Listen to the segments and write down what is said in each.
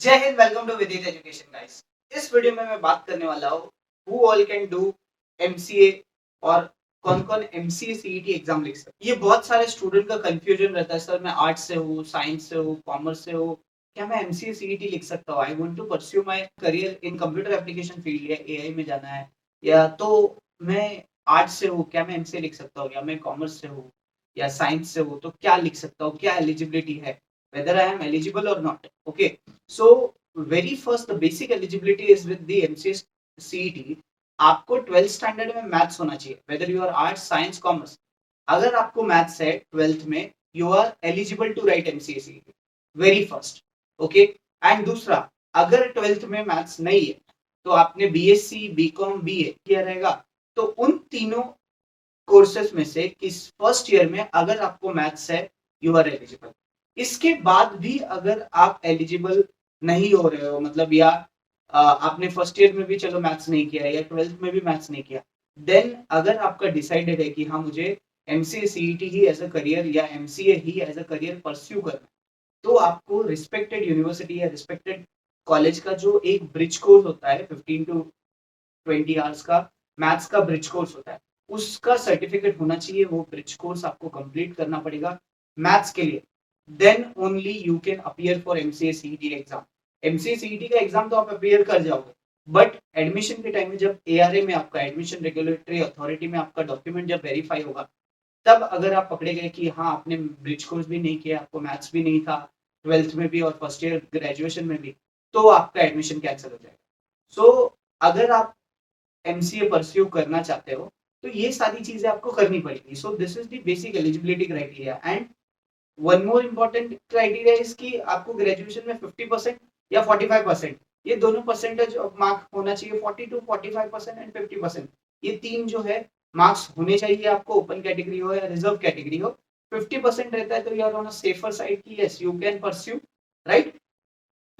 जय Hind, welcome to विदित education guys. इस वीडियो में मैं बात करने वाला हूँ who all can do MCA और कौन-कौन एमसीए सीईटी एग्जाम लिख सकते हैं। ये बहुत सारे स्टूडेंट का कंफ्यूजन रहता है, सर मैं आर्ट्स से हूँ, साइंस से हूँ, कॉमर्स से हूँ, क्या मैं एमसीए सीईटी लिख सकता हूँ? I want to pursue my career in computer application field या एआई में जाना है, या तो मैं आर्ट्स से हूँ, क्या मैं एमसीए लिख सकता हूँ? या मैं कॉमर्स से हूँ या साइंस से हूँ, तो क्या लिख सकता हूँ? क्या एलिजिबिलिटी है? वेदर आई एम एलिजिबल और not? Okay. So very first the basic eligibility is with the MCA CET। आपको 12th स्टैंडर्ड में मैथ्स होना चाहिए, whether you are arts science commerce. अगर आपको मैथ्स है 12th में, you are eligible to write MCA CET, very first. Okay. And दूसरा, अगर 12th में मैथ्स नहीं है तो आपने बीएससी बीकॉम बीए किया रहेगा, तो उन तीनों कोर्सेज में से किस फर्स्ट ईयर में अगर आपको मैथ्स है, यू आर एलिजिबल। इसके बाद भी अगर आप एलिजिबल नहीं हो रहे हो, मतलब या आपने फर्स्ट ईयर में भी चलो मैथ्स नहीं किया या 12th में भी मैथ्स नहीं किया, देन अगर आपका डिसाइडेड है कि हाँ मुझे एमसीए सीईटी ही एज अ करियर या एमसीए ही एज अ करियर परस्यू करना है, तो आपको रिस्पेक्टेड यूनिवर्सिटी या रिस्पेक्टेड कॉलेज का जो एक ब्रिज कोर्स होता है 15 टू 20 आवर्स का, मैथ्स का ब्रिज कोर्स होता है, उसका सर्टिफिकेट होना चाहिए। वो ब्रिज कोर्स आपको कंप्लीट करना पड़ेगा मैथ्स के लिए। Then only you can appear for MCA CET exam. MCA CET का एग्जाम तो आप अपीयर कर जाओगे, बट एडमिशन के टाइम में जब एआरए में आपका एडमिशन रेगुलेटरी अथॉरिटी में आपका डॉक्यूमेंट जब वेरीफाई होगा, तब अगर आप पकड़े गए कि हाँ आपने ब्रिज कोर्स भी नहीं किया, आपको मैथ्स भी नहीं था 12th में भी और फर्स्ट ईयर ग्रेजुएशन में भी, तो आपका एडमिशन कैंसिल हो जाएगा। सो अगर आप एमसीए परस्यू करना चाहते हो, तो ये सारी चीजें आपको करनी पड़ेगी। सो this is the basic eligibility criteria. And one more important criteria is कि आपको ग्रेजुएशन में 50% या 45%, ये दोनों परसेंटेज ऑफ मार्क होना चाहिए। 40 टू 45% एंड 50%, ये तीन जो है मार्क्स होने चाहिए आपको, ओपन कैटेगरी हो या रिजर्व कैटेगरी हो। 50% रहता है तो you are on a safer side कि yes you can pursue, right.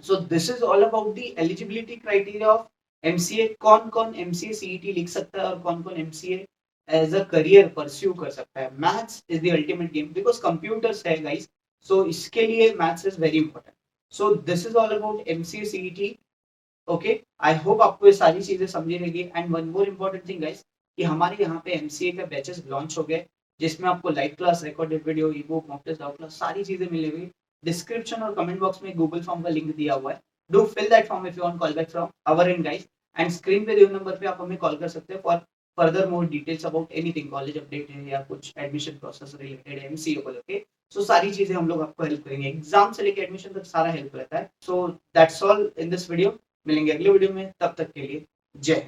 So this is all about the eligibility criteria of MCA. कौन कौन एमसीए सीईटी लिख सकता है और कौन कौन MCA as a career pursue कर सकता है। Maths is the ultimate game because computers है गाइस, सो इसके लिए maths is very important. So this is all about MCA CET. Okay, I hope आपको ये सारी चीजें समझी रहेगी। And one more important thing guys, कि हमारे यहाँ पे एमसीए का बैचेस लॉन्च हो गए, जिसमें आपको live class, recorded video, e book, mock test, doubt class, सारी चीजें मिलेगी। डिस्क्रिप्शन और कमेंट बॉक्स में गूगल फॉर्म का लिंक दिया हुआ है। Do fill that form if you want call back from our end guys. And screen पे दिए नंबर पे आप हमें कॉल कर सकते हैं for further more details about anything, college update है या कुछ एडमिशन प्रोसेस रिलेटेड एमसीए को लेके। सो सारी चीजें हम लोग आपको हेल्प करेंगे, एग्जाम से लेके एडमिशन तक सारा हेल्प रहता है। So that's all in this video. मिलेंगे अगले वीडियो में, तब तक के लिए जय हिंद।